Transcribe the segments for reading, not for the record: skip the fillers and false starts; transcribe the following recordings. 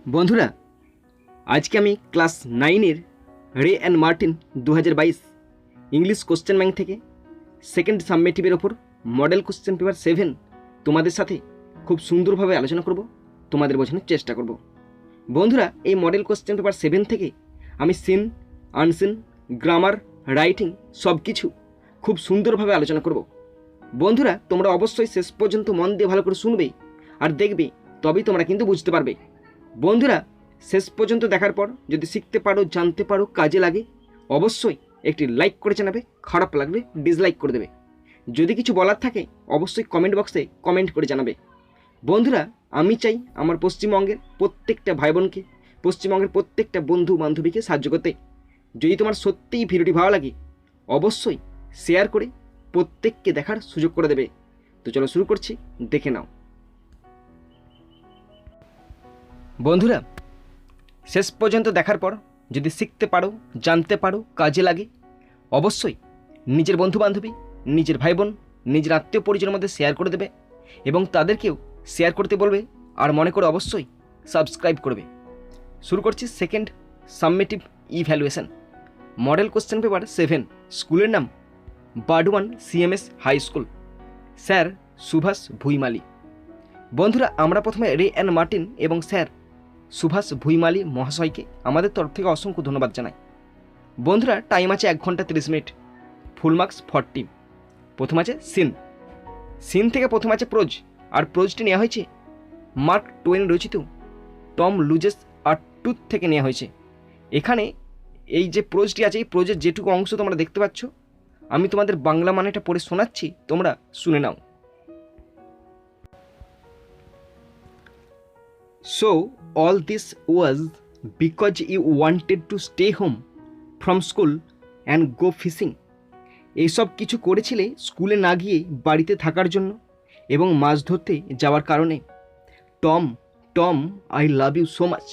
বন্ধুরা, আজকে আমি ক্লাস 9-এর রে and Martin 2022 English question bank থেকে সেকেন্ড সাবমেটিভের ওপর মডেল কোশ্চেন পেপার 7 তোমাদের সাথে খুব সুন্দরভাবে আলোচনা করব, তোমাদের বোঝানোর চেষ্টা করব। বন্ধুরা, এই মডেল কোশ্চেন পেপার 7 থেকে আমি সিন, আনসিন, গ্রামার, রাইটিং সব কিছু খুব সুন্দরভাবে আলোচনা করব। বন্ধুরা, তোমরা অবশ্যই শেষ পর্যন্ত মন দিয়ে ভালো করে শুনবে আর দেখবে, তবেই তোমরা কিন্তু বুঝতে পারবে। বন্ধুরা, শেষ পর্যন্ত দেখার পর যদি শিখতে পারো, জানতে পারো, কাজে লাগে, অবশ্যই একটি লাইক করে জানাবে, খারাপ লাগলে ডিসলাইক করে দেবে। যদি কিছু বলার থাকে অবশ্যই কমেন্ট বক্সে কমেন্ট করে জানাবে। বন্ধুরা, আমি চাই আমার পশ্চিমবঙ্গের প্রত্যেকটা ভাই বোনকে, পশ্চিমবঙ্গের প্রত্যেকটা বন্ধু বান্ধবীকে সাহায্য করতে। যদি তোমার সত্যিই ভিডিওটি ভালো লাগে অবশ্যই শেয়ার করে প্রত্যেককে দেখার সুযোগ করে দেবে। তো চলো শুরু করছি, দেখে নাও। বন্ধুরা, শেষ পর্যন্ত দেখার পর যদি শিখতে পারো, জানতে পারো, কাজে লাগে, অবশ্যই নিজের বন্ধু বান্ধবী, নিজের ভাই বোন, নিজের আত্মীয় পরিজনের মধ্যে শেয়ার করে দেবে এবং তাদেরকেও শেয়ার করতে বলবে। আর মনে করে অবশ্যই সাবস্ক্রাইব করবে। শুরু করছি second summative evaluation, model question paper 7। স্কুলের নাম বাডওয়ান CMS high school, sir Subhash Bhuimali. বন্ধুরা, আমরা প্রথমে রে অ্যান্ড মার্টিন এবং স্যার সুভাষ ভুইমালি মহাশয়কে আমাদের তরফ থেকে অসংখ্য ধন্যবাদ জানাই। বন্ধুরা, টাইম আছে 1 ঘন্টা 30 মিনিট, ফুল মার্কস 40। প্রথম আছে সিন, সিন থেকে প্রথম আছে প্রোজ, আর প্রোজটি নেওয়া হয়েছে মার্ক টোয়েন রচিত টম লুজেস আর টুথ থেকে নেওয়া হয়েছে। এখানে এই যে প্রোজটি আছে, এই প্রোজের যেটুকু অংশ তোমরা দেখতে পাচ্ছ, আমি তোমাদের বাংলা মানেটা পড়ে শোনাচ্ছি, তোমরা শুনে নাও। So all this was because you wanted to stay home from school and go fishing. এইসব কিছু করেছিলে স্কুলে না গিয়ে বাড়িতে থাকার জন্য এবং মাছ ধরতে যাওয়ার কারণে। Tom, Tom, I love you so much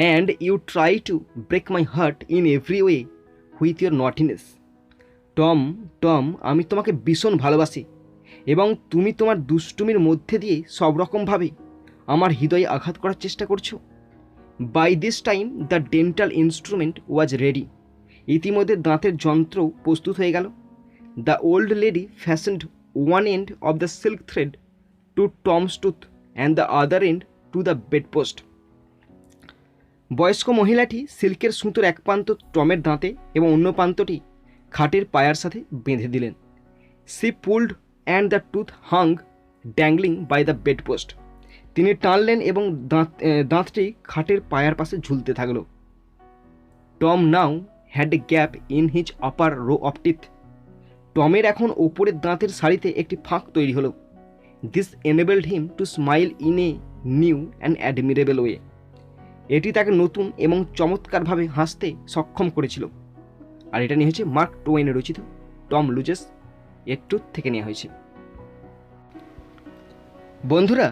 and you try to break my heart in every way with your naughtiness. Tom, Tom, আমি তোমাকে ভীষণ ভালোবাসি এবং তুমি তোমার দুষ্টুমির মধ্যে দিয়ে সব রকমভাবে আমার হৃদয়ে আঘাত করার চেষ্টা করছো। By this time the dental instrument was ready. ইতিমধ্যে দাঁতের যন্ত্র প্রস্তুত হয়ে গেল। The old lady fashioned one end of the silk thread to Tom's tooth and the other end to the bedpost. বয়স্ক মহিলাটি সিল্কের সুতোর এক প্রান্ত টমের দাঁতে এবং অন্য প্রান্তটি খাটের পায়ার সাথে বেঁধে দিলেন। She pulled and the tooth hung dangling by the bedpost. তিনি টানলেন এবং দাঁতটি খাটের পায়ার পাশে ঝুলতে থাকল। Tom now had a gap in his upper row of teeth. টমের এখন ওপরের দাঁতের সারিতে একটি ফাঁক তৈরি হলো। This enabled him to smile in a new and admirable way. এটি তাকে নতুন এবং চমৎকারভাবে হাসতে সক্ষম করেছিল। আর এটা নিয়ে হয়েছে মার্ক টোয়েন রচিত টম লুজেস এর টুথ থেকে নেওয়া হয়েছে। বন্ধুরা,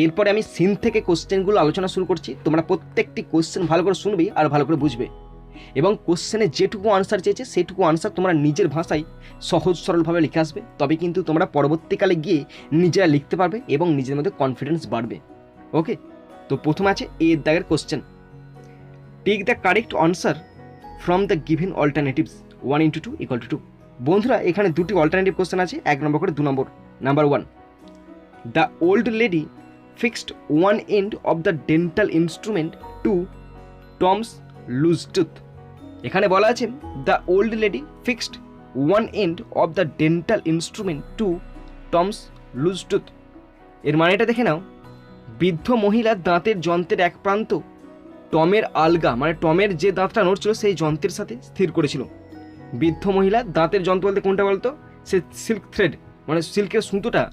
এরপরে আমি সিন থেকে কোশ্চেনগুলো আলোচনা শুরু করছি। তোমরা প্রত্যেকটি কোশ্চেন ভালো করে শুনবে আর ভালো করে বুঝবে এবং কোশ্চেনে যেটুকু আনসার চেয়েছে সেটুকু আনসার তোমরা নিজের ভাষায় সহজ সরলভাবে লিখে আসবে, তবে কিন্তু তোমরা পরবর্তীকালে গিয়ে নিজেরা লিখতে পারবে এবং নিজের মধ্যে কনফিডেন্স বাড়বে। ওকে, তো প্রথম আছে এর দাগের question. Take the correct answer from the given alternatives 1 × 2 = 2। বন্ধুরা, এখানে দুটি অল্টারনেটিভ কোশ্চেন আছে, 1 নম্বর করে 2 নম্বর। Number 1, the old lady fixed one end of the dental instrument to Tom's loose tooth. এখানে বলা আছে the old lady fixed one end of the dental instrument to Tom's loose tooth. এর মানেটা দেখে নাও। বৃদ্ধ মহিলা দাঁতের যন্ত্রের এক প্রান্ত টমের আলগা, মানে টমের যে দাঁতটা নড়ছিল সেই যন্ত্রের সাথে স্থির করেছিল। বৃদ্ধ মহিলা দাঁতের যন্ত্র বলতে কোনটা বলতো? সে সিল্ক থ্রেড, মানে সিল্কের সুতোটা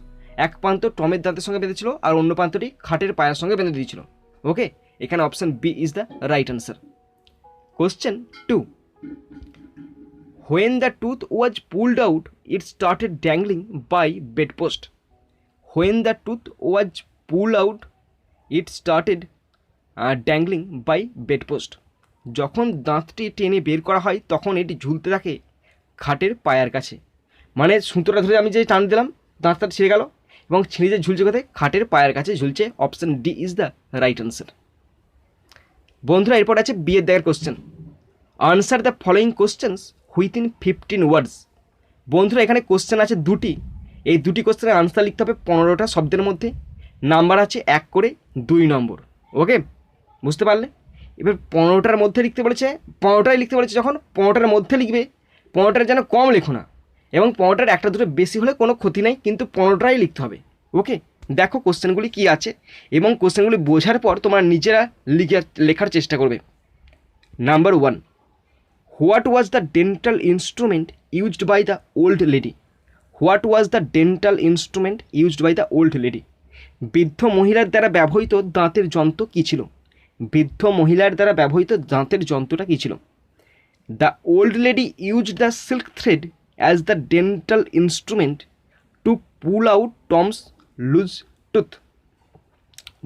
এক প্রান্ত টমের দাঁতের সঙ্গে বেঁধেছিল আর অন্য প্রান্তটি খাটের পায়ের সঙ্গে বেঁধে দিয়েছিল। ওকে, এখানে option B is the right answer. Question 2, when the tooth was pulled out it started dangling by bedpost. When the tooth was pulled out it started dangling by bedpost. যখন দাঁতটি টেনে বের করা হয় তখন এটি ঝুলতে থাকে খাটের পায়ার কাছে। মানে সুতোটা ধরে আমি যে টান দিলাম দাঁতটা ছিঁড়ে গেল এবং ছিঁড়ে যে ঝুলছে কোথায়? খাটের পায়ের কাছে ঝুলছে। Option D is the right answer. বন্ধুরা এরপর আছে বিয়ের দাগের question. Answer the following questions within 15 ওয়ার্ডস। বন্ধুরা এখানে কোশ্চেন আছে দুটি, এই দুটি কোশ্চেনের আনসার লিখতে হবে 15টা শব্দের মধ্যে, নাম্বার আছে 1 করে 2 নম্বর। ওকে, বুঝতে পারলে? এবার 15টার মধ্যে লিখতে বলেছে, 15টাই লিখতে বলেছে, যখন 15টার মধ্যে লিখবে, 15টার যেন কম লেখো না, এবং 15টার একটা দুটো বেশি হলে কোনো ক্ষতি নেই, কিন্তু 15টাই লিখতে হবে। ওকে, দেখো কোশ্চেনগুলি কী আছে এবং কোশ্চেনগুলি বোঝার পর তোমরা নিজেরা লেখার চেষ্টা করবে। Number 1, what was the dental instrument used by the old lady? What was the dental instrument used by the old lady? বৃদ্ধ মহিলার দ্বারা ব্যবহৃত দাঁতের যন্ত্র কী ছিল? বৃদ্ধ মহিলার দ্বারা ব্যবহৃত দাঁতের যন্ত্রটা কী ছিল? The old lady used the silk thread as the dental instrument to pull out Tom's loose tooth.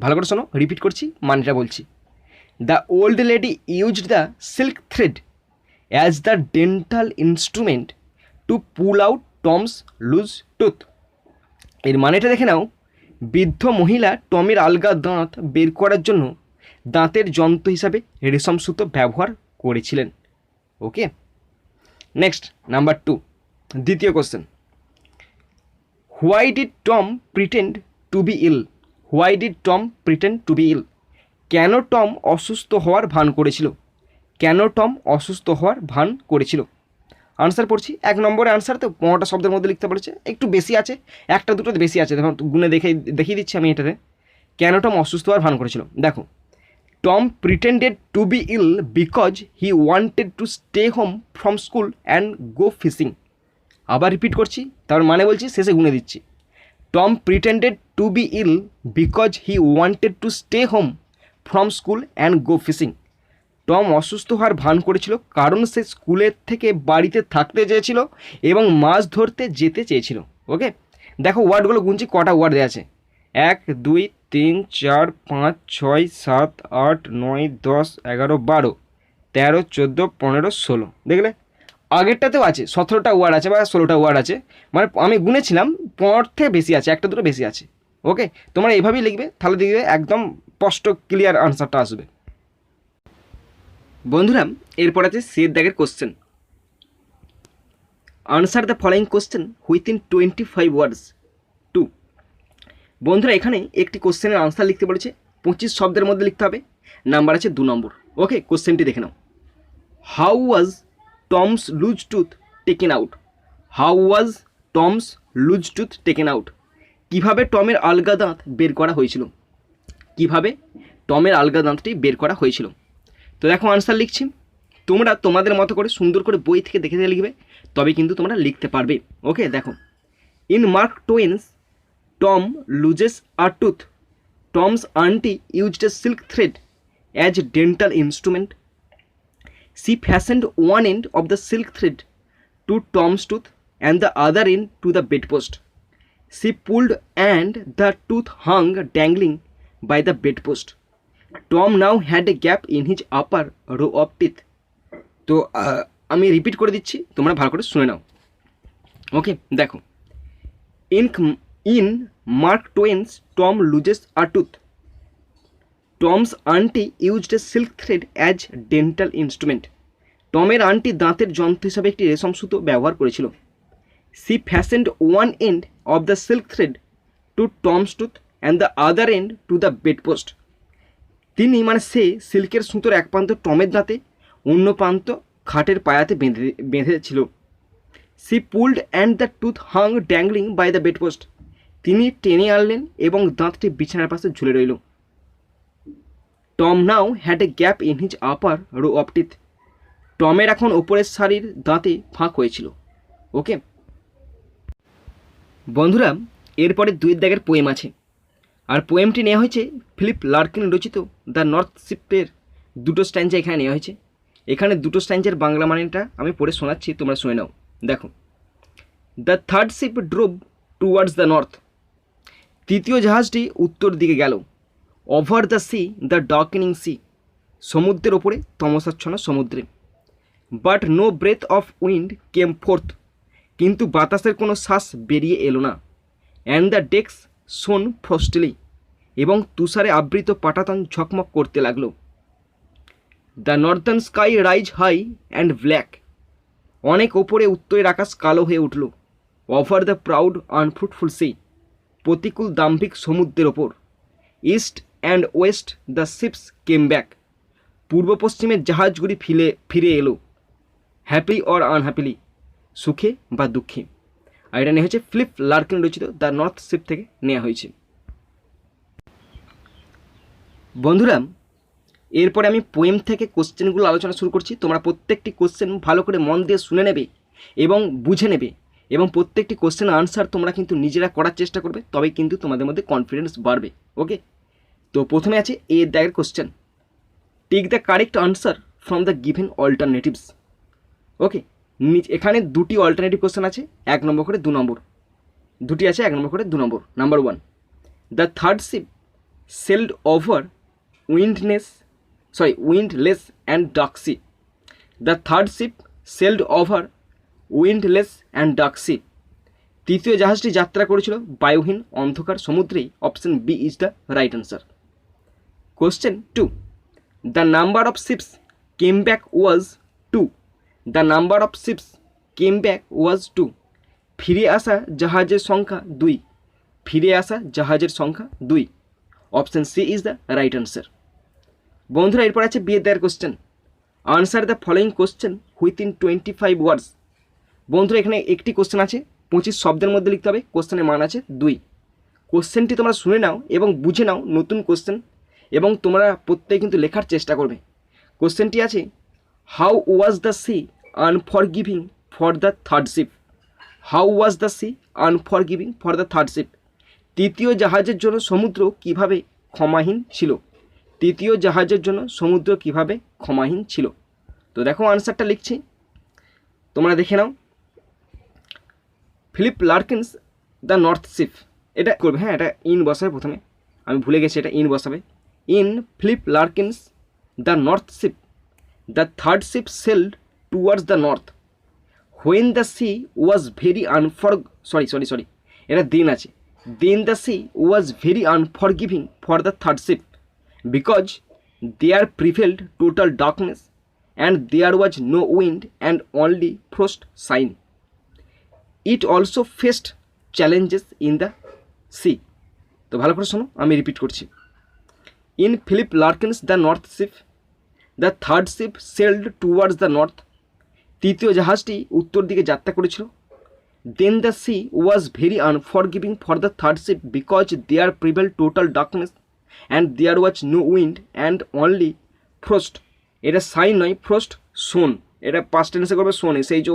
ভালো করে শোনো, রিপিট করছি, মানেটা বলছি। The old lady used the silk thread as the dental instrument to pull out Tom's loose tooth. এর মানেটা দেখে নাও, বৃদ্ধ মহিলা টমের আলগা দাঁত বের করার জন্য দাঁতের যন্ত্র হিসাবে রেশম সুতো ব্যবহার করেছিলেন। ওকে, নেক্সট নাম্বার 2, দ্বিতীয় কোশ্চেন। Why did Tom pretend to be ill? Why did Tom pretend to be ill? কেন টম অসুস্থ হওয়ার ভান করেছিল? কেন টম অসুস্থ হওয়ার ভান করেছিল? আনসার পড়ছি। 1 নম্বরে আনসার তো 15টা শব্দের মধ্যে লিখতে বলেছে, একটু বেশি আছে, একটা দুটো বেশি আছে, দেখো গুনে দেখিয়ে দিচ্ছি আমি এটাতে। কেন টম অসুস্থ হওয়ার ভান করেছিল? দেখো, Tom pretended to be ill because he wanted to stay home from school and go fishing. আবার রিপিট করছি, তার মানে বলছি, শেষে গুনে দিচ্ছি। Tom pretended to be ill because he wanted to stay home from school and go fishing. Tom অসুস্থ হওয়ার ভান করেছিল কারণ সে স্কুলের থেকে বাড়িতে থাকতে চেয়েছিল এবং মাছ ধরতে যেতে চেয়েছিল। ওকে, দেখো ওয়ার্ডগুলো গুনছি, কটা ওয়ার্ড দেওয়া আছে। 1 2 3 4 5 6 7 8 9 10 11 12 13 14 15 16। দেখলে আগেরটাতেও আছে 17টা ওয়ার্ড আছে বা 16টা ওয়ার্ড আছে, মানে আমি গুনেছিলাম 15 থেকে বেশি আছে, একটা দুটো বেশি আছে। ওকে, তোমরা এইভাবেই লিখবে, তাহলে দেখবে একদম স্পষ্ট ক্লিয়ার আনসারটা আসবে। বন্ধুরা এরপর আছে সের দাগের question. Answer the following question within 25 ওয়ার্ডস। 2, বন্ধুরা এখানে একটি কোশ্চেনের আনসার লিখতে বলেছে, 25 শব্দের মধ্যে লিখতে হবে, নাম্বার আছে 2 নম্বর। ওকে, কোশ্চেনটি দেখে নাও। How was Tom's loose tooth taken out? How was Tom's loose tooth taken out? কীভাবে টমের আলগা দাঁত বের করা হয়েছিল? কীভাবে টমের আলগা দাঁতটি বের করা হয়েছিল? তো দেখো আনসার লিখছি, তোমরা তোমাদের মতো করে সুন্দর করে বই থেকে দেখে দেখে লিখবে, তবে কিন্তু তোমরা লিখতে পারবে। ওকে, দেখো, in Mark Twain's Tom loses a tooth, Tom's aunty used a silk thread as dental instrument. She fastened one end of the silk thread to Tom's tooth and the other end to the bedpost. She pulled and the tooth hung dangling by the bedpost. Tom now had a gap in his upper row of teeth. তো আমি repeat করে দিচ্ছি, তোমরা ভালো করে শুনে নাও। Okay, দেখো, in Mark Twain's Tom loses a tooth, Tom's aunty used a silk thread as dental instrument. টমের আন্টি দাঁতের যন্ত্র হিসাবে একটি রেশম সুতো ব্যবহার করেছিল। She fastened one end of the silk thread to Tom's tooth and the other end to the bedpost. তিনি মানে সে সিল্কের সুতোর এক প্রান্ত টমের দাঁতে, অন্য প্রান্ত খাটের পায়াতে বেঁধেছিল। She pulled and the tooth hung dangling by the bedpost. তিনি টেনে আনলেন এবং দাঁতটি বিছানার পাশে ঝুলে রইল। Tom now had a gap in his upper row of teeth. টমের এখন ওপরের সারির দাঁতে ফাঁক হয়েছিল। ওকে বন্ধুরা, এরপরে 2 দাগের পোয়েম আছে, আর পোয়েমটি নেওয়া হয়েছে ফিলিপ লার্কিন রচিত দ্য নর্থ শিপের 2টো স্ট্যাঞ্জা এখানে নেওয়া হয়েছে। এখানে 2টো স্ট্যাঞ্জার বাংলা মানেটা আমি পড়ে শোনাচ্ছি, তোমরা শুনে নাও। দেখো, the third ship drove towards the north. তৃতীয় জাহাজটি উত্তর দিকে গেল। Over the sea the darkening sea. সমুদ্রের ওপরে তমসাচ্ছন্ন সমুদ্রে। But no breath of wind came forth. কিন্তু বাতাসের কোনো শ্বাস বেরিয়ে এলো না। অ্যান্ড দ্য ডেক্স শোন ফ্রস্টলি। এবং তুষারে আবৃত পাটাতন ঝকমক করতে লাগলো। The northern sky rise high and black, অনেক ওপরে উত্তরের আকাশ কালো হয়ে উঠল। Over the proud unfruitful sea, প্রতিকূল দাম্ভিক সমুদ্রের ওপর। East and west the ships came back, পূর্ব পশ্চিমের জাহাজগুলি ফিরে এলো। হ্যাপিলি অর আনহ্যাপিলি, সুখে বা দুঃখে। আর এটা নেওয়া হয়েছে ফিলিপ লার্কিন রচিত দ্য নর্থ শিপ থেকে নেওয়া হয়েছে। বন্ধুরা, এরপরে আমি পোয়েম থেকে কোশ্চেনগুলো আলোচনা শুরু করছি। তোমরা প্রত্যেকটি কোশ্চেন ভালো করে মন দিয়ে শুনে নেবে এবং বুঝে নেবে, এবং প্রত্যেকটি কোশ্চেন আনসার তোমরা কিন্তু নিজেরা করার চেষ্টা করবে, তবেই কিন্তু তোমাদের মধ্যে কনফিডেন্স বাড়বে। ওকে, তো প্রথমে আছে এ দাগের question, take the correct answer from the given alternatives. Okay, এখানে দুটি অল্টারনেটিভ কোশ্চেন আছে, 1 নম্বর করে 2 নম্বর, দুটি আছে 1 নম্বর করে 2 নম্বর। Number 1, the third ship sailed over windless and dark sea. The third ship sailed over windless and dark sea, তৃতীয় জাহাজটি যাত্রা করেছিল বায়ুহীন অন্ধকার সমুদ্রেই। Option B is the right answer. Question 2, the number of ships came back was 2। The number of ships came back was 2, ফিরে আসা জাহাজের সংখ্যা 2। ফিরে আসা জাহাজের সংখ্যা 2। Option C is the right answer. বন্ধুরা, এরপর আছে বি এর দাগের question, answer the following question within 25 words. বন্ধুরা, এখানে একটি কোশ্চেন আছে, 25 শব্দের মধ্যে লিখতে হবে। কোশ্চেনের মান আছে 2। কোশ্চেনটি তোমরা শুনে নাও এবং বুঝে নাও, নতুন কোশ্চেন, এবং তোমরা প্রত্যেকে কিন্তু লেখার চেষ্টা করবে। কোশ্চেনটি আছে, how was the sea unforgiving for the third sheep. How was the sea unforgiving for the third sheep, তৃতীয় জাহাজের জন্য সমুদ্র কিভাবে ক্ষমাহীন ছিল। তৃতীয় জাহাজের জন্য সমুদ্র কিভাবে ক্ষমাহীন ছিল। তো দেখো আনসারটা লিখছি, তোমরা দেখে নাও। Philip Larkin's the north sheep, এটা করবে, হ্যাঁ এটা ইন বসাবে প্রথমে, আমি ভুলে গেছি, এটা ইন বসাবে। In Philip Larkin's the north ship, the third ship sailed towards the north when the sea was very এটা দেন আছে। Then the sea was very unforgiving for the third ship because there prevailed total darkness and there was no wind and only frost shine. It also faced challenges in the sea. তো ভালো করে শোনো, আমি repeat করছি। In Philip Larkin's the north ship, the third ship sailed towards the north, তৃতীয় জাহাজটি উত্তর দিকে যাত্রা করেছিল। Then the sea was very unforgiving for the third ship because there prevail total darkness and there was no wind and only frost, এটা shine নয়, frost shone, এটা past টেন্সে করবে সোন, সেই যে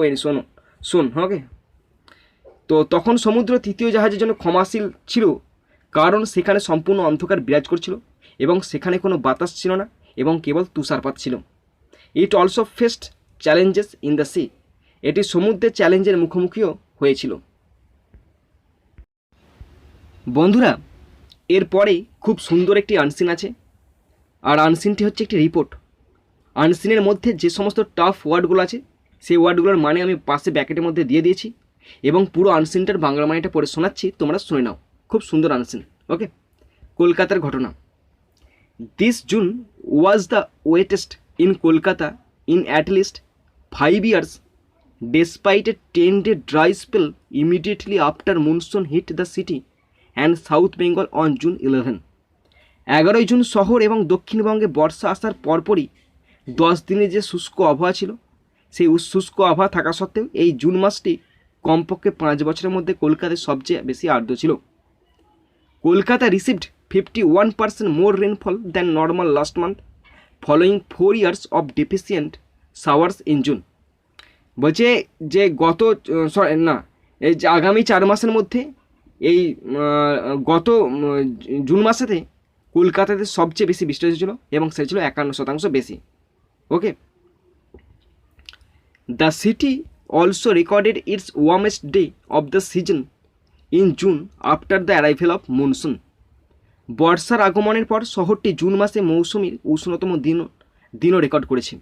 সোন। ওকে, তো তখন সমুদ্র তৃতীয় জাহাজের জন্য ক্ষমাশীল ছিল, কারণ সেখানে সম্পূর্ণ অন্ধকার বিরাজ করছিল এবং সেখানে কোনো বাতাস ছিল না এবং কেবল তুষারপাত ছিল। ইট also faced challenges in the C, এটি সমুদ্রের চ্যালেঞ্জের মুখোমুখিও হয়েছিল। বন্ধুরা, এরপরে খুব সুন্দর একটি আনসিন আছে, আর আনসিনটি হচ্ছে একটি রিপোর্ট। আনসিনের মধ্যে যে সমস্ত টাফ ওয়ার্ডগুলো আছে সেই ওয়ার্ডগুলোর মানে আমি পাশে ব্যাকেটের মধ্যে দিয়ে দিয়েছি, এবং পুরো আনসিনটার বাংলা মানেটা পড়ে শোনাচ্ছি, তোমরা শুনে নাও। খুব সুন্দর আনসিন। ওকে, কলকাতার ঘটনা। This June was the wettest in Kolkata in at least 5 years, despite a 10-day dry spell immediately after monsoon hit the city and South Bengal on June 11. 11 June শহর এবং দক্ষিণবঙ্গে বর্ষা আসার পরপরই 10 দিনে যে শুষ্ক আবহাওয়া ছিল, সেই শুষ্ক আবহাওয়া থাকা সত্ত্বেও এই জুন মাসটি কমপক্ষে 5 বছরের মধ্যে কলকাতায় সবচেয়ে বেশি আর্দ্র ছিল। Kolkata received 51% more rainfall than normal last month, following 4 years of deficient showers in June. বলছে যে এই যে আগামী 4 মাসের মধ্যে এই গত জুন মাসেতে কলকাতাতে সবচেয়ে বেশি বৃষ্টি হয়েছিল এবং সেটা ছিল 51% বেশি। Okay, the city also recorded its warmest day of the season in June after the arrival of monsoon. বর্ষার আগমনের পর শহরটি জুন মাসে মৌসুমীর উষ্ণতম দিনও রেকর্ড করেছে।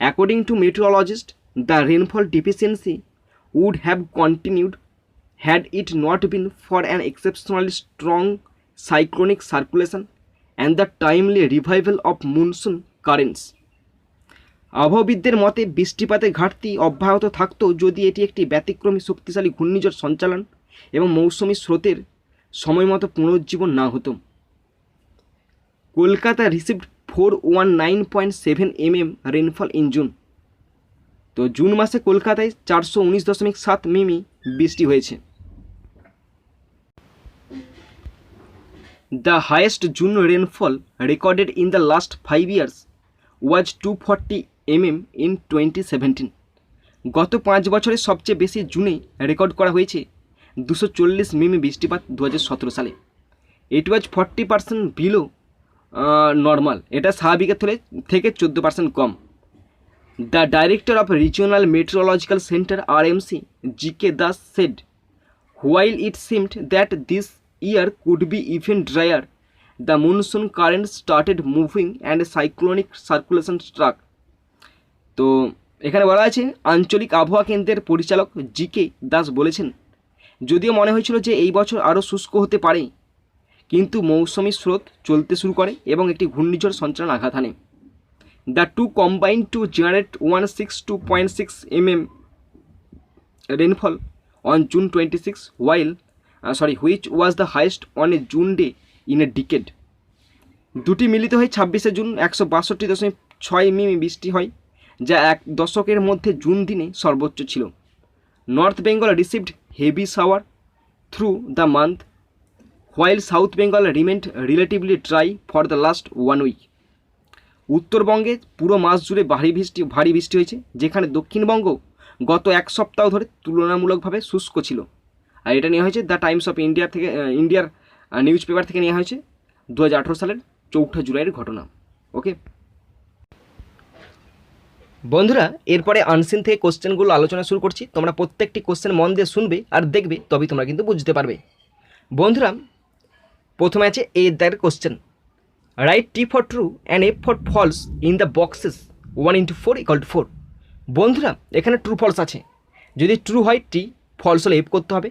According to meteorologist, the rainfall deficiency would have continued had it not been for an exceptionally strong cyclonic circulation and the timely revival of monsoon currents. আবহাওয়াবিদদের মতে বৃষ্টিপাতের ঘাটতি অব্যাহত থাকতো যদি এটি একটি ব্যতিক্রমী শক্তিশালী ঘূর্ণিঝড় সঞ্চালন এবং মৌসুমী স্রোতের সময়মতো পুনরুজ্জীবন না হতো। Kolkata received 419.7 mm rainfall in June. তো জুন মাসে কলকাতায় 419.7 মিমি বৃষ্টি হয়েছে। The highest June rainfall recorded in the last 5 years was 240 mm in 2017। গত 5 বছরে সবচেয়ে বেশি জুনে রেকর্ড করা হয়েছে 240 মিমি বৃষ্টিপাত 2017 সালে। ইট ওয়াজ 40% বিলো নর্মাল, এটা স্বাভাবিকের থেকে 14% কম। The director of regional meteorological centre RMC GK Das said, while it seemed that this year could be even drier, the monsoon current started moving and cyclonic circulation struck। তো এখানে বলা আছে আঞ্চলিক আবহাওয়া কেন্দ্রের পরিচালক GK দাস বলেছেন, যদিও মনে হয়েছিল যে এই বছর আরও শুষ্ক হতে পারে, কিন্তু মৌসুমী স্রোত চলতে শুরু করে এবং একটি ঘূর্ণিঝড় সঞ্চালন আঘাত হানে। The two combined to generate 162.6 mm rainfall on June 26, which was the highest on a June day in a decade। দুটি মিলিত হয়ে 26শে জুন 162.6 মিমি বৃষ্টি হয়, যা এক দশকের মধ্যে জুন দিনে সর্বোচ্চ ছিল। North Bengal received heavy shower through the month, while south Bengal রিমেন্ড relatively dry for the last 1 week। উত্তরবঙ্গে পুরো মাস জুড়ে ভারী বৃষ্টি হয়েছে, যেখানে দক্ষিণবঙ্গ গত এক সপ্তাহ ধরে তুলনামূলকভাবে শুষ্ক ছিল। আর এটা নেওয়া হয়েছে দ্য টাইমস অফ ইন্ডিয়া থেকে, ইন্ডিয়ার নিউজ পেপার থেকে নেওয়া হয়েছে 2018 সালের 4 জুলাইয়ের ঘটনা। ওকে বন্ধুরা, এরপরে আনসিন থেকে কোশ্চেনগুলো আলোচনা শুরু করছি। তোমরা প্রত্যেকটি কোশ্চেন মন দিয়ে শুনবে আর দেখবে, তবেই তোমরা কিন্তু বুঝতে পারবে। বন্ধুরা, প্রথমে আছে এ দ্যার question, write T for true and F for false in the boxes 1 into 4 equal to 4। বন্ধুরা, এখানে ট্রু ফলস আছে। যদি ট্রু হয় টি, ফলস হলে এফ করতে হবে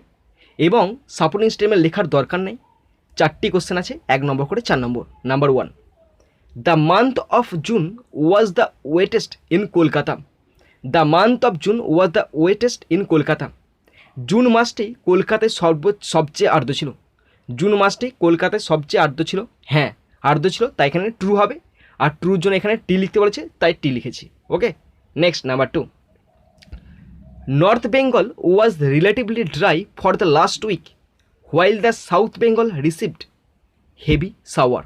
এবং সাপোর্টিং স্টেটমেন্ট লেখার দরকার নেই। 4টি কোশ্চেন আছে, 1 নম্বর করে 4 নম্বর। Number 1, the month of June was the wettest in Kolkata. The month of June was the wettest in Kolkata. June মাসটি কলকাতায় সবচেয়ে আর্দ্র ছিল। জুন মাসটি কলকাতায় সবচেয়ে আর্দ্র ছিল, হ্যাঁ আর্দ্র ছিল, তাই এখানে ট্রু হবে। আর ট্রুর জন্য এখানে টি লিখতে বলেছে, তাই টি লিখেছি। Okay next, number 2, north Bengal was relatively dry for the last week, while the South Bengal received heavy shower।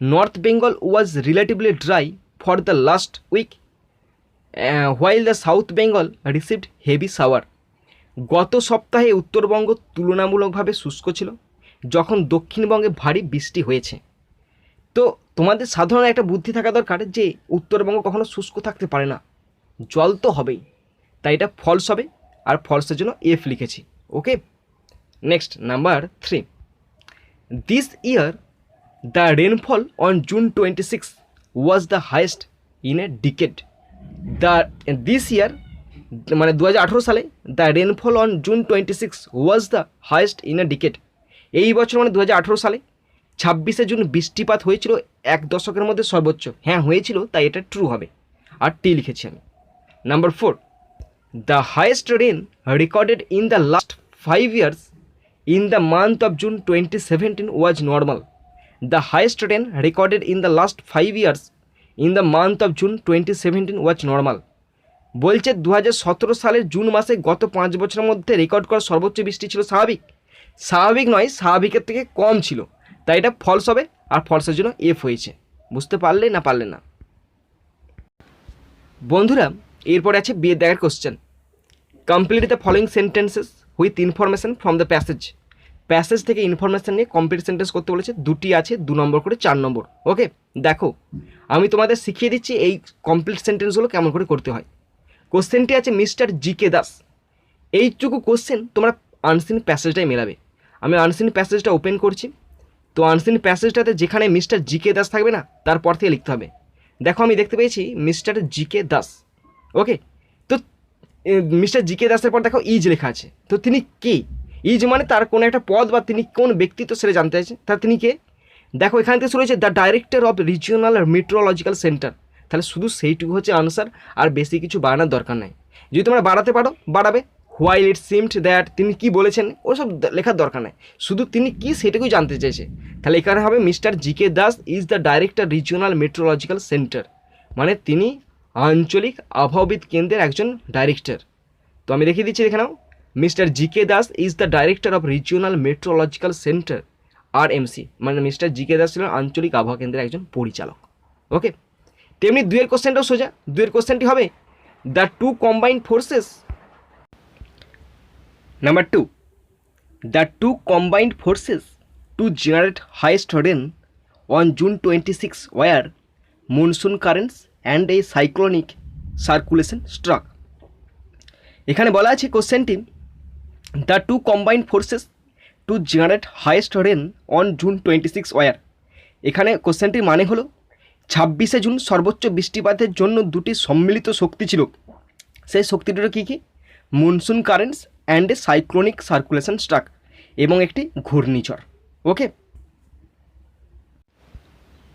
North Bengal was relatively dry for the last week, while the South Bengal received heavy shower। গত সপ্তাহে উত্তরবঙ্গ তুলনামূলকভাবে শুষ্ক ছিল, যখন দক্ষিণবঙ্গে ভারী বৃষ্টি হয়েছে। তো তোমাদের সাধারণ একটা বুদ্ধি থাকা দরকার যে উত্তরবঙ্গ কখনো শুষ্ক থাকতে পারে না, জল তো হবেই, তাই এটা ফলস হবে, আর ফলসের জন্য এফ লিখেছি। Okay next, number 3, this year the rainfall on June 26 was the highest in a decade. This ইয়ার মানে 2018 সালে the rainfall on June 26 was the highest in a decade. এই বছর মানে 2018 সালে 26শে জুন বৃষ্টিপাত হয়েছিল এক দশকের মধ্যে সর্বোচ্চ, হ্যাঁ হয়েছিল, তাই এটা ট্রু হবে, আর টি লিখেছি আমি। Number 4, the highest rain recorded in the last 5 years in the month of June 2017 was normal। The highest rain recorded in the last 5 years in the month of June 2017 was normal। বলছে 2017 সালের June মাসে গত 5 বছরের মধ্যে record করা সর্বোচ্চ বৃষ্টি ছিল স্বাভাবিক। স্বাভাবিক নয়, স্বাভাবিকের থেকে কম ছিল, তাই এটা ফলস হবে, আর ফলসের জন্য এফ হয়েছে। বুঝতে পারলে না পারলে না। বন্ধুরা, এরপরে আছে বি এর দাগের question, complete the following sentences with information from the passage. Passage থেকে ইনফরমেশান নিয়ে কমপ্লিট সেন্টেন্স করতে বলেছে, 2টি আছে, 2 নম্বর করে 4 নম্বর। ওকে দেখো, আমি তোমাদের শিখিয়ে দিচ্ছি এই কমপ্লিট সেন্টেন্সগুলো কেমন করে করতে হয়। কোশ্চেনটি আছে মিস্টার GK দাস। এইটুকু কোশ্চেন তোমরা আনসিন প্যাসেজটাই মেলাবে। আমি আনসিন প্যাসেজটা ওপেন করছি। তো আনসিন প্যাসেজটাতে যেখানে মিস্টার GK দাস থাকবে না, তারপর থেকে লিখতে হবে। দেখো আমি দেখতে পেয়েছি মিস্টার GK দাস। ওকে, তো মিস্টার GK দাসের পর দেখো ইজ লেখা আছে। তো তিনি কে? ইজ মানে তার কোনো একটা পদ বা তিনি কোন ব্যক্তিত্ব সেটা জানতে চাইছে। তা তিনি কে? দেখো এখান থেকে শুরু হয়েছে the director of regional meteorological centre. তাহলে শুধু সেইটুকু হচ্ছে আনসার, আর বেশি কিছু বাড়ানোর দরকার নাই। যদি তোমরা বাড়াতে পারো বাড়াবে, হোয়াইল ইট সিমড দ্যাট, তিনি কি বলেছেন ওসব লেখার দরকার নাই, শুধু তিনি কি সেটাকেই জানতে চেয়েছে। তাহলে এখানে হবে mister GK Das is the director regional meteorological centre, মানে তিনি আঞ্চলিক আবহাওয়াবিদ কেন্দ্রের একজন ডাইরেক্টর। তো আমি দেখিয়ে দিচ্ছি এখানেও, mister GK Das is the director of regional meteorological centre RMC, মানে মিস্টার জিকে দাস ছিলেন আঞ্চলিক আবহাওয়া কেন্দ্রের একজন পরিচালক। ওকে, তেমনি দুয়ের কোশ্চেনটাও সোজা। দুয়ের কোশ্চেনটি হবে the two combined forces, number 2, the two combined forces to generate highest rain on June 26 were monsoon currents and a cyclonic circulation struck. এখানে বলা আছে কোশ্চেনটি the two combined forces to generate highest rain on June 26 were. এখানে কোশ্চেনটির মানে হলো 26শে June সর্বোচ্চ বৃষ্টিপাতের জন্য দুটি সম্মিলিত শক্তি ছিল, সেই শক্তি দুটো কী কী? Monsoon currents and a cyclonic circulation struck, এবং একটি ঘূর্ণিঝড়। ওকে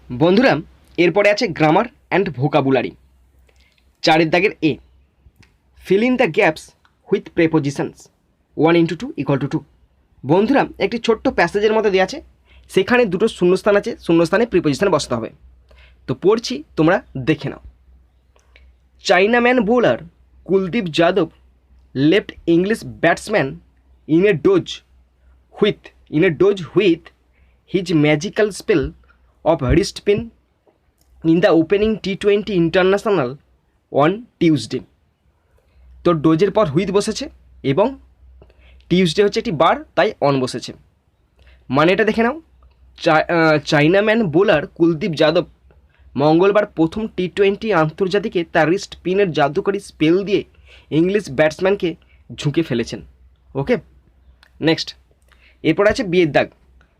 বন্ধুরা, এরপরে আছে গ্রামার অ্যান্ড ভোকাবুলারি। 4 দাগের A, fill in the gaps with prepositions 1 × 2 = 2। বন্ধুরা, একটি ছোট্ট প্যাসেজের মধ্যে দেওয়া আছে, সেখানে দুটো শূন্যস্থান আছে, শূন্যস্থানে প্রিপোজিশন বসাতে হবে। তো পড়ছি, তোমরা দেখে নাও। Chinaman bowler Kuldeep Yadav left English batsman in a daze with his magical spell of wrist pin in the opening T20 international on Tuesday. তো ডোজের পর হুইথ বসেছে এবং টিউসডে হচ্ছে একটি বার, তাই অন বসেছে। মানে এটা দেখে নাও, চাইনাম্যান বোলার কুলদীপ যাদব মঙ্গলবার প্রথম T20 আন্তর্জাতিকে তার রিস্ট পিনের জাদুকরী স্পেল দিয়ে ইংলিশ ব্যাটসম্যানকে ঝুঁকে ফেলেছেন। ওকে নেক্সট, এরপর আছে বিয়ের দাগ,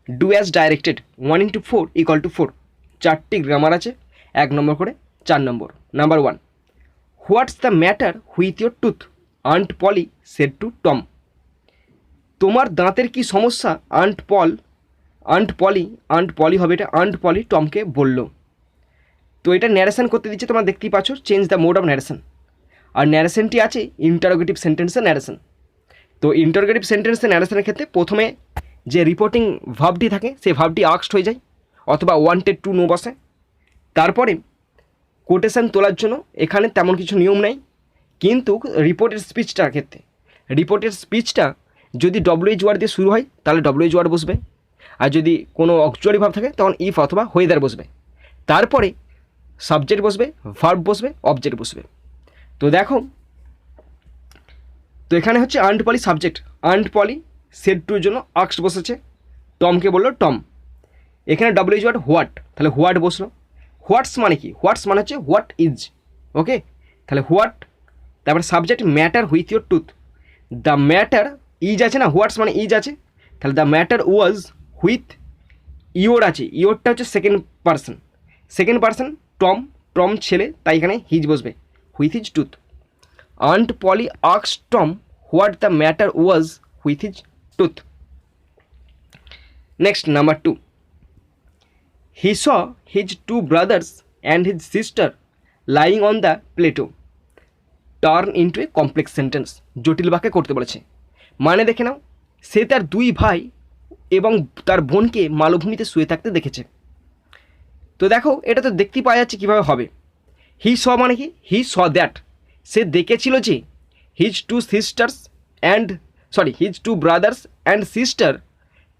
ডু অ্যাজ ডাইরেক্টেড 1 × 4 = 4। 4টি গ্রামার আছে, 1 নম্বর করে 4 নম্বর। Number 1, what's the matter with your tooth aunt Polly said to Tom. তোমার দাঁতের কি সমস্যা আন্ট পলি হবে এটা, আন্ট পলি টমকে বলল। তো এটা ন্যারেশন করতে দিচ্ছে, তোমরা দেখতেই পাচ্ছ, change the mode of narration. আর ন্যারেশনটি আছে ইন্টারোগেটিভ সেন্টেন্সের ন্যারেশন। তো ইন্টারোগেটিভ সেন্টেন্সের ন্যারেশনের ক্ষেত্রে প্রথমে যে রিপোর্টিং ভার্বটি থাকে সেই ভার্বটি আস্কড হয়ে যায়, অথবা ওয়ান্টেড টু নো বসে। তারপরে কোটেশন তোলার জন্য এখানে তেমন কিছু নিয়ম নেই, কিন্তু রিপোর্টেড স্পিচটা যদি WH ওয়ার্ড দিয়ে শুরু হয় তাহলে WH ওয়ার্ড বসবে, আর যদি কোনো অক্সিলারি ভার্ব থাকে তখন ইফ অথবা হোয়েদার বসবে। তারপরে সাবজেক্ট বসবে, ভার্ব বসবে, অবজেক্ট বসবে। তো দেখো, তো এখানে হচ্ছে আন্ট পলি সাবজেক্ট, আন্ট পলি সেড টুর জন্য আক্সড বসেছে, টমকে বললো টম। এখানে WH ওয়ার্ড হোয়াট, তাহলে হোয়াট বসলো। হোয়াটস মানে কি? হোয়াটস মানে হচ্ছে হোয়াট ইজ। ওকে, তাহলে হোয়াট, তারপরে subject matter with your tooth. The matter is আছে না, হোয়াটস মানে ইজ আছে, তাহলে the matter was with your আছে, ইয়োরটা হচ্ছে সেকেন্ড পার্সন টম ছেলে, তাই এখানে হিজ বসবে, with his tooth. Aunt Polly asked Tom what the matter was with his tooth. Next, number 2, he saw his 2 brothers and his sister lying on the plateau turn into a complex sentence. জটিল বাক্যে করতে বলেছে। মানে দেখে নাও, সে তার 2 ভাই এবং তার বোনকে মালভূমিতে শুয়ে থাকতে দেখেছে। তো দেখো, এটা তো দেখতেই পাওয়া যাচ্ছে কীভাবে হবে। হি স মানে কি? হি স দ্যাট, সে দেখেছিল যে হিজ 2 ব্রাদার্স অ্যান্ড সিস্টার,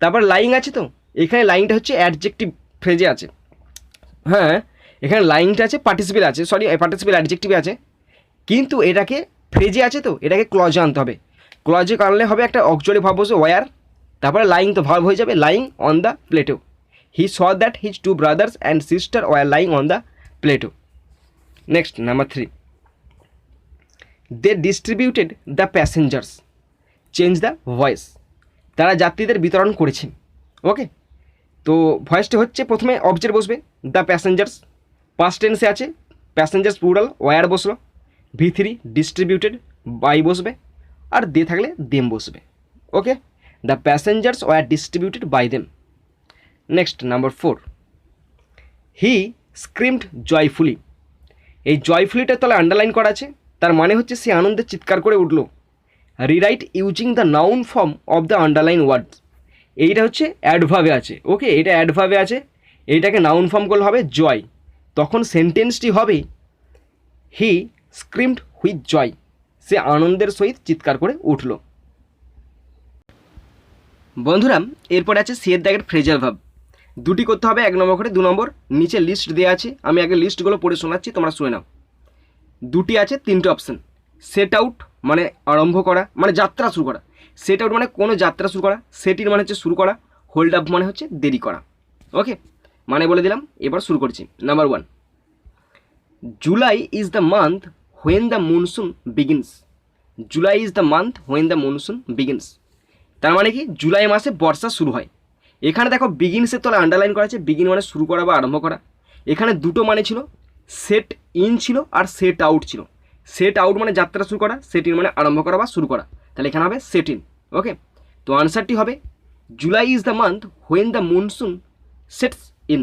তারপর লাইং আছে, তো এখানে লাইনটা হচ্ছে অ্যাডজেক্টিভ ফ্রেজে আছে। হ্যাঁ, এখানে লাইনটা আছে, পার্টিসিপেল অ্যাডজেক্টিভে আছে, কিন্তু এটাকে ফ্রেজে আছে, তো এটাকে ক্লজে আনতে হবে। ক্লজে আনলে হবে একটা অক্সিলারি ভার্ব বসে ওয়ার, তারপরে লাইং তো ভার্ব হয়ে যাবে, lying on the plateau. He saw that his 2 brothers and sister were lying on the plateau. Next, number 3, they distributed the passengers change the voice. তারা যাত্রীদের বিতরণ করেছেন। ওকে, তো ভয়েসটা হচ্ছে প্রথমে অবজেক্ট বসবে, দ্য প্যাসেঞ্জার্স, পাস্ট টেন্সে আছে, প্যাসেঞ্জার্স প্লুরাল, ওয়ার বসলো, V3 ডিস্ট্রিবিউটেড বাই বসবে, আর দে থাকলে দেম বসবে। Okay, the passengers were distributed by them. Next, number 4, he screamed joyfully এই জয়ফুলিটার তলে আন্ডারলাইন করা আছে, তার মানে হচ্ছে সে আনন্দে চিৎকার করে উঠল। Rewrite using the noun form of the underline word, এইটা হচ্ছে অ্যাডভার্বে আছে। ওকে, এটা অ্যাডভার্বে আছে, এইটাকে নাউন ফর্ম করলে হবে জয়। তখন সেন্টেন্সটি হবে হি স্ক্রিমড হুইথ জয়, সে আনন্দের সহিত চিৎকার করে উঠল। বন্ধুরা এরপরে আছে সি এর দাগের ফ্রেজাল ভার্ব। দুটি করতে হবে, 1 নম্বর করে 2 নম্বর। নিচে লিস্ট দেওয়া আছে, আমি আগে লিস্টগুলো পড়ে শোনাচ্ছি, তোমরা শুনে নাও। দুটি আছে, 3টে অপশন। সেট আউট মানে আরম্ভ করা, মানে যাত্রা শুরু করা। সেট আউট মানে কোনো যাত্রা শুরু করা, সেট ইন মানে হচ্ছে শুরু করা, হোল্ড আপ মানে হচ্ছে দেরি করা। ওকে, মানে বলে দিলাম, এবার শুরু করছি। Number 1, July is the month when the monsoon begins. July is the month when the monsoon begins, তার মানে কি জুলাই মাসে বর্ষা শুরু হয়। এখানে দেখো বিগিনসের তলে আন্ডারলাইন করা আছে, বিগিন মানে শুরু করা বা আরম্ভ করা। এখানে দুটো মানে ছিল, সেট ইন ছিল আর সেট আউট ছিল। সেট আউট মানে যাত্রা শুরু করা, সেট ইন মানে আরম্ভ করা বা শুরু করা, তাহলে এখানে হবে সেট ইন। ওকে, তো আনসারটি হবে July is the month when the monsoon sets in.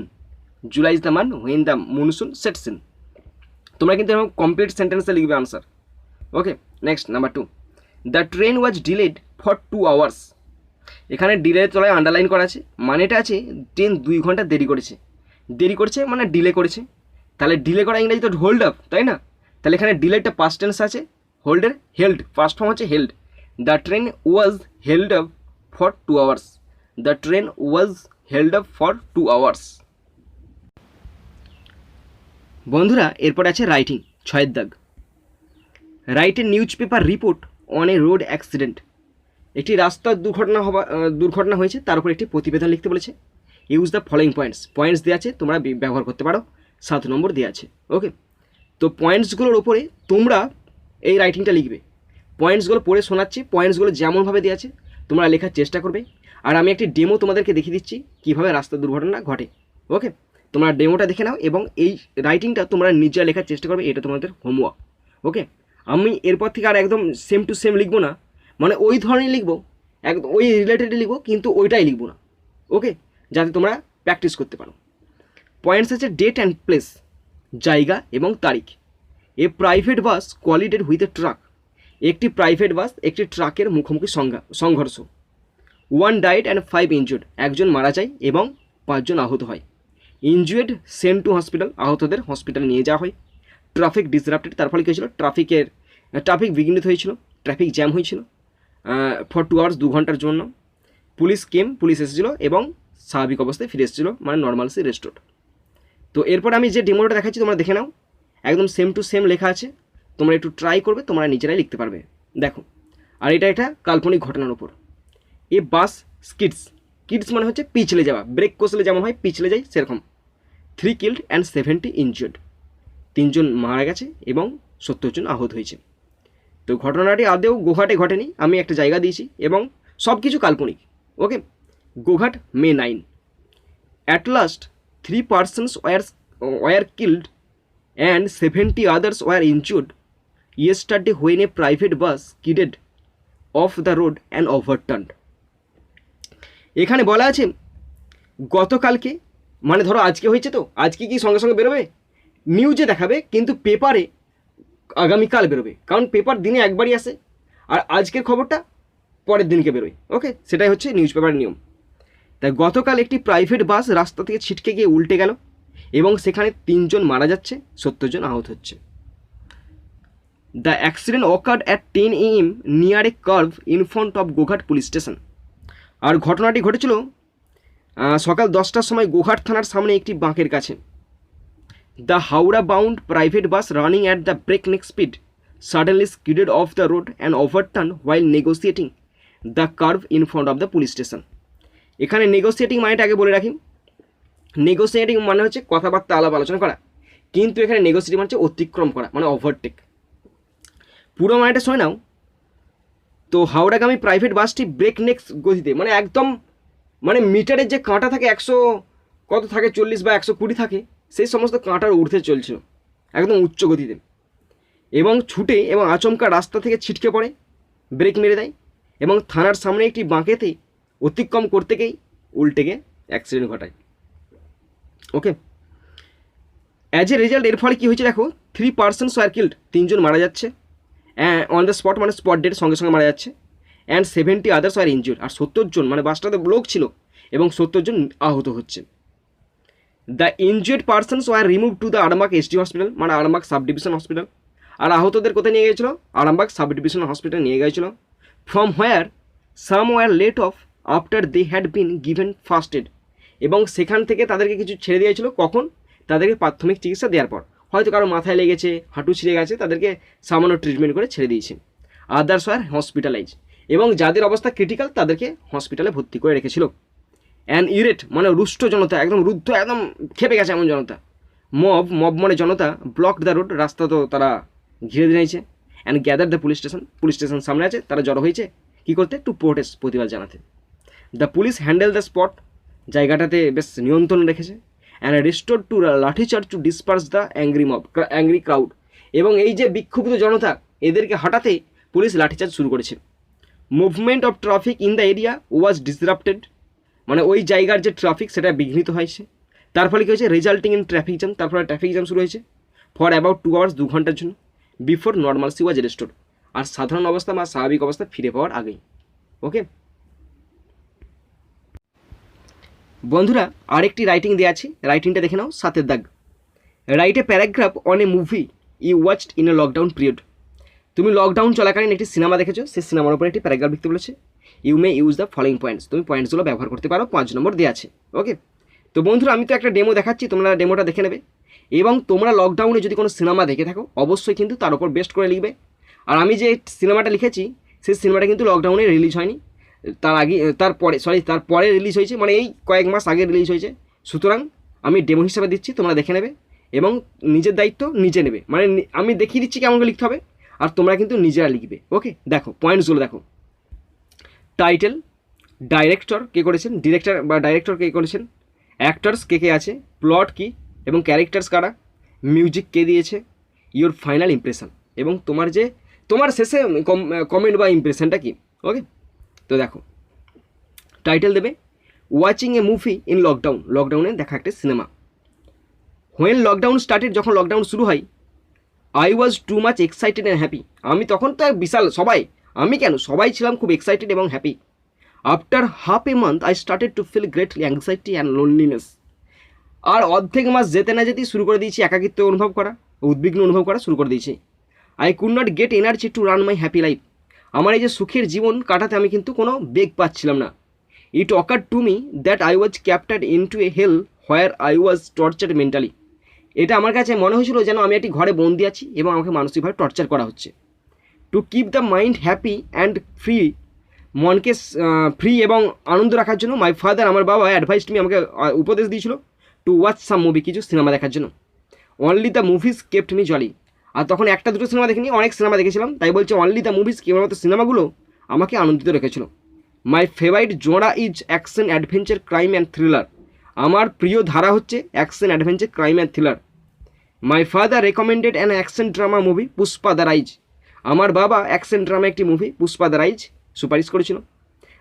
July is the month when the monsoon sets in. তোমরা কিন্তু এরকম কমপ্লিট সেন্টেন্সে লিখবে answer. Okay, next number 2, the train was delayed for 2 hours. এখানে ডিলের তলায় আন্ডারলাইন করা আছে, মানেটা আছে ট্রেন 2 ঘন্টা দেরি করেছে। দেরি করছে মানে ডিলে করেছে, তাহলে ডিলে করা ইংরেজি তো হোল্ড আপ, তাই না? তাহলে এখানে ডিলেটা পাস্ট টেন্স আছে, হোল্ডের হেল্ড, ফার্স্ট ফর্ম হচ্ছে held. The train was held up for 2 hours. The train was held up for 2 hours. বন্ধুরা এরপর আছে রাইটিং, 6 দাগ। Write A news paper report on a road accident. একটি রাস্তার দুর্ঘটনা হয়েছে, তার উপর একটি প্রতিবেদন লিখতে বলেছে। ইউজ দ্য ফলোয়িং পয়েন্টস দেওয়া আছে, তোমরা ব্যবহার করতে পারো। 7 নম্বর দেওয়া আছে। ওকে, তো পয়েন্টসগুলোর ওপরে তোমরা এই রাইটিংটা লিখবে। পয়েন্টসগুলো পড়ে শোনাচ্ছি, পয়েন্টসগুলো যেমনভাবে দেওয়া আছে তোমরা লেখার চেষ্টা করবে। আর আমি একটি ডেমো তোমাদেরকে দেখিয়ে দিচ্ছি কীভাবে রাস্তার দুর্ঘটনা ঘটে। ওকে, তোমরা ডেমোটা দেখে নাও এবং এই রাইটিংটা তোমরা নিজে লেখার চেষ্টা করবে, এটা তোমাদের হোমওয়ার্ক। ওকে, আমি এরপর থেকে আর একদম সেম টু সেম লিখবো না, মানে ওই ধরনের লিখবো, একদম ওই রিলেটেড লিখবো, কিন্তু ওইটাই লিখবো না। ওকে, যাতে তোমরা প্র্যাকটিস করতে পারো। পয়েন্টস আছে ডেট অ্যান্ড প্লেস, জায়গা এবং তারিখ। A private bus collided with a truck. একটি প্রাইভেট বাস একটি ট্রাকের মুখোমুখি সংঘর্ষ। 1 ডাইড অ্যান্ড 5 ইনজুর্ড, একজন মারা যায় এবং 5 জন আহত হয়। ইনজুয়েড সেন্ট টু হসপিটাল, আহতদের হসপিটালে নিয়ে যাওয়া হয়। ট্রাফিক ডিসরাপ্টেড, তার ফলে কী হয়েছিল, ট্রাফিক বিঘ্নিত হয়েছিল, ট্রাফিক জ্যাম হয়েছিল ফর 2 আওয়ার্স, 2 ঘন্টার জন্য। পুলিশ এসেছিলো এবং স্বাভাবিক অবস্থায় ফিরে এসেছিলো, মানে নর্মালসি রেস্টোর্ড। তো এরপর আমি যে ডেমোটা দেখাচ্ছি তোমরা দেখে নাও, একদম সেম টু সেম লেখা আছে, তোমরা একটু ট্রাই করবে, তোমরা নিজেরাই লিখতে পারবে। দেখো, আর এটা কাল্পনিক ঘটনার উপর। এ বাস কিডস মানে হচ্ছে পিছলে যাওয়া, ব্রেক কষলে যেমন হয় পিছলে যায় সেরকম। 3 কিল্ড অ্যান্ড 70 ইনজুর্ড, 3 জন মারা গেছে এবং 70 জন আহত হয়েছে। তো ঘটনাটি আদৌ গোঘাটে ঘটেনি, আমি একটা জায়গা দিয়েছি এবং সব কিছু কাল্পনিক। ওকে, গোঘাট মে 9। At last 3 persons were killed and 70 others were injured yesterday when a private bus skidded off the road and overturned. এখানে বলা আছে গতকালকে, মানে ধরো আজকে হয়েছে, তো আজকে কি সঙ্গে সঙ্গে বেরোবে, নিউজে দেখাবে, কিন্তু পেপারে আগামীকাল বেরোবে, কারণ পেপার দিনে একবারই আসে আর আজকের খবরটা পরের দিনকে বেরোয়। ওকে, সেটাই হচ্ছে নিউজ পেপারের নিয়ম। তাই গতকাল একটি প্রাইভেট বাস রাস্তা থেকে ছিটকে গিয়ে উল্টে গেল এবং সেখানে 3 জন মারা যাচ্ছে, 70 জন আহত হচ্ছে। The accident occurred at 10 AM near a curve in front of Goghat police station. আর ঘটনাটি ঘটেছিল সকাল 10টার সময় গোঘাট থানার সামনে একটি বাঁকের কাছে। The Howrah bound private bus running at the ব্রেকনেক speed suddenly skidded off the road and overturned while negotiating the curve in front of the police station. এখানে নেগোসিয়েটিং মানেটা আগে বলে রাখি, নেগোসিয়েটিং মানে হচ্ছে কথাবার্তা আলাপ আলোচনা করা, কিন্তু এখানে নেগোসিয়েটিং মানে হচ্ছে অতিক্রম করা, মানে ওভারটেক। পুরো মানেটা শোনে নাও। তো হাওড়াগামী প্রাইভেট বাসটি ব্রেকনেক গতিতে, মানে একদম, মানে মিটারের যে কাঁটা থাকে 100 কত থাকে 40 বা 120 থাকে, সেই সমস্ত কাঁটার ঊর্ধ্বে চলছিল একদম উচ্চ গতিতে, এবং ছুটে এবং আচমকা রাস্তা থেকে ছিটকে পড়ে, ব্রেক মেরে দেয় এবং থানার সামনে একটি বাঁকেতে অতিক্রম করতে গিয়েই উল্টে গিয়ে অ্যাক্সিডেন্ট ঘটায়। ওকে, অ্যাজ এ রেজাল্ট এর ফলে কী হয়েছে দেখো, 3 persons ওয়ার কিল্ড, 3 জন মারা যাচ্ছে অন দ্য স্পট, মানে স্পট ডেট, সঙ্গে সঙ্গে মারা যাচ্ছে। অ্যান্ড 70 আদার্স ওয়ার ইনজুর্ড, আর 70 জন মানে বাসটাতে লোক ছিল এবং 70 জন আহত হচ্ছে। The injured persons were remove to the Arambagh SD hospital, মানে আরামবাগ সাব ডিভিশন হসপিটাল। আর আহতদের কোথায় নিয়ে গিয়েছিল? আরামবাগ সাব ডিভিশন হসপিটাল নিয়ে গিয়েছিল। From where some were let off after they had been given first aid, এবং সেখান থেকে তাদেরকে কিছু ছেড়ে দিয়েছিল। কখন? তাদেরকে প্রাথমিক চিকিৎসা দেওয়ার পর। হয়তো কারো মাথায় লেগেছে, হাঁটু ছিঁড়ে গেছে, তাদেরকে সামান্য ট্রিটমেন্ট করে ছেড়ে দিয়েছে। আদার্স ওয়ার হসপিটালাইজ, এবং যাদের অবস্থা ক্রিটিক্যাল তাদেরকে হসপিটালে ভর্তি করে রেখেছিল। অ্যান ইরেট মানে রুষ্ট জনতা, একদম রুদ্ধ, একদম খেপে গেছে এমন জনতা। মব মানে জনতা, ব্লক দ্য রোড, রাস্তা তো তারা ঘিরে দিয়েছে। And gather the police station সামনে আছে, তারা জড়ো হয়েছে কী করতে? টু প্রোটেস্ট, প্রতিবাদ জানাতে। The police handle the spot, জায়গাটাতে বেশ নিয়ন্ত্রণ রেখেছে। And restore to lathicharge to disperse the angry crowd, এবং এই যে বিক্ষুব্ধ জনতা এদেরকে হটাতে পুলিশ লাঠিচার্জ শুরু করেছে। Movement of traffic in the area was disrupted, মানে ওই জায়গার যে ট্রাফিক সেটা বিঘ্নিত হয়েছে। তার ফলে কী হয়েছে? রেজাল্টিং ইন ট্রাফিক জ্যাম, তারপরে ট্রাফিক জ্যাম শুরু হয়েছে ফর অ্যাবাউট 2 আওয়ার্স, 2 ঘন্টার জন্য। বিফোর নর্মালসি ওয়াজ রেস্টোর, আর সাধারণ অবস্থা বা স্বাভাবিক অবস্থা ফিরে পাওয়ার আগেই। ওকে বন্ধুরা, আরেকটি রাইটিং দেওয়া আছে, রাইটিংটা দেখে নাও। 7 দাগ, write a paragraph on a movie you watched in a lockdown period. তুমি লকডাউন চলাকালীন একটি সিনেমা দেখেছো, সেই সিনেমার উপরে একটি প্যারাগ্রাফ লিখতে বলেছে। You may use the following points, তুমি পয়েন্টসগুলো ব্যবহার করতে পারো, 5 নম্বর দেওয়া আছে। ওকে, তো বন্ধুরা আমি তো একটা ডেমো দেখাচ্ছি, তোমরা ডেমোটা দেখে নেবে, এবং তোমরা লকডাউনে যদি কোনো সিনেমা দেখে থাকো অবশ্যই কিন্তু তার উপর বেস্ট করে লিখবে। আর আমি যে সিনেমাটা লিখেছি সেই সিনেমাটা কিন্তু লকডাউনে রিলিজ হয়নি, তারপরে রিলিজ হয়েছে, মানে এই কয়েক মাস আগে রিলিজ হয়েছে। সুতরাং আমি ডেমো হিসাবে দিচ্ছি, তোমরা দেখে নেবে এবং নিজের দায়িত্ব নিজে নেবে, মানে আমি দেখিয়ে দিচ্ছি কেমন করে লিখতে হবে, আর তোমরা কিন্তু নিজেরা লিখবে। ওকে, দেখো পয়েন্টসগুলো দেখো। টাইটেল, ডাইরেক্টর কে করেছেন, ডাইরেক্টর কে করেছেন, অ্যাক্টার্স কে কে আছে, প্লট কি এবং ক্যারেক্টার্স কারা, মিউজিক কে দিয়েছে, ইওর ফাইনাল ইমপ্রেশন, এবং তোমার শেষে কমেন্ট বা ইমপ্রেশনটা কি। ওকে, তো দেখো টাইটেল দেবে watching a movie in lockdown, লকডাউনে দেখা একটা সিনেমা। হোয়েন লকডাউন স্টার্টেড, যখন লকডাউন শুরু হয়, I was too much excited and happy, আমি তখন তো বিশাল সবাই ছিলাম খুব এক্সাইটেড এবং happy. After half a month I started to feel greatly anxiety and loneliness, আর অর্ধেক মাস যেতে না যেতেই শুরু করে দিয়েছি একাকিত্ব অনুভব করা, উদ্বিগ্ন অনুভব করা শুরু করে দিয়েছি। I could not get energy to run my happy life, আমার এই যে সুখের জীবন কাটাতে আমি কিন্তু কোনো বেগ পাচ্ছিলাম না। It occur to me that I was captured into a hell where I was tortured mentally, এটা আমার কাছে মনে হয়েছিল যেন আমি একটি ঘরে বন্দি আছি এবং আমাকে মানসিকভাবে টর্চার করা হচ্ছে। To keep the mind happy and free, মনকে ফ্রি এবং আনন্দ রাখার জন্য মাই ফাদার, আমার বাবা অ্যাডভাইসড মি, আমাকে উপদেশ দিয়েছিল টু ওয়াচ সাম মুভি, কিছু সিনেমা দেখার জন্য। Only the movies kept me jolly, আর তখন একটা দুটো সিনেমা দেখিনি, অনেক সিনেমা দেখেছিলাম, তাই বলছে অনলি দ্য মুভিজ, কেবলমাত্র সিনেমাগুলো আমাকে আনন্দিত রেখেছিল। My favourite genre is action adventure crime and thriller, আমার প্রিয় ধারা হচ্ছে action adventure crime and thriller. My father recommended an action drama movie Pushpa the rise, আমার বাবা অ্যাকশন ড্রামা একটি মুভি পুষ্পা দ্য রাইজ সুপারিশ করেছিল।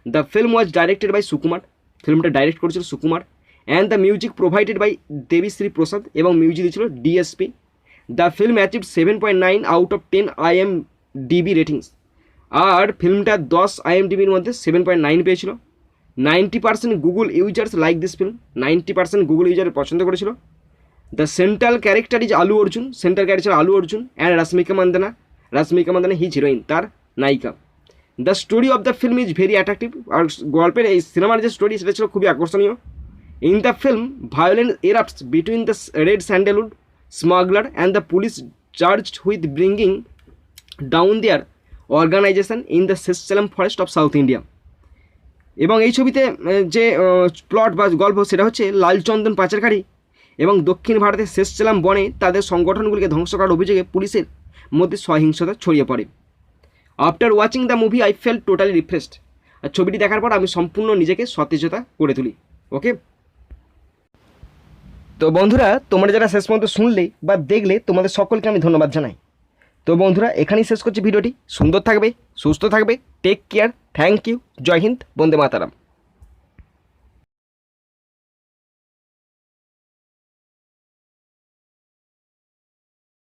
The film was directed by Sukumar, ফিল্মটা ডাইরেক্ট করেছিল Sukumar. And the music provided by Devi Sri Prasad, এবং মিউজিক দিয়েছিল DSP. The film achieved 7.9 out of 10 IMDb ratings, আর ফিল্মটা 10 IMDbর মধ্যে 7.9 পেয়েছিল। 90% Google users like this film, 90% Google user পছন্দ করেছিল। দ্য সেন্ট্রাল ক্যারেক্টার ইজ আলু Arjun, central character Allu Arjun and Rashmika Mandanna his heroine, তার নায়িকা। The story of the film is very attractive, আর গল্পের এই সিনেমার যে স্টোরি সেটা ছিল খুবই আকর্ষণীয়। In the film violence erupts between the red sandalwood smuggler and the police charged with bringing down their organisation in the Seshachalam forest of south India. এবং এই ছবিতে যে প্লট বা গল্প সেটা হচ্ছে লালচন্দন পাচারকারী এবং দক্ষিণ ভারতের সেসেলাম বনে তাদের সংগঠনগুলিকে ধ্বংস করার অভিযোগে পুলিশের মধ্যে সহিংসতা ছড়িয়ে পড়ে। After watching the movie I fell totally refreshed, আর ছবিটি দেখার পর আমি সম্পূর্ণ নিজেকে সতেজতা করে তুলি। ওকে, তো বন্ধুরা তোমরা যারা শেষ পর্যন্ত শুনলে বা দেখলে তোমাদের সকলকে আমি ধন্যবাদ জানাই। তো বন্ধুরা এখানেই শেষ করছি ভিডিওটি। সুন্দর থাকবে, সুস্থ থাকবে, টেক কেয়ার, থ্যাংক ইউ, জয় হিন্দ, বন্দে মাতারাম।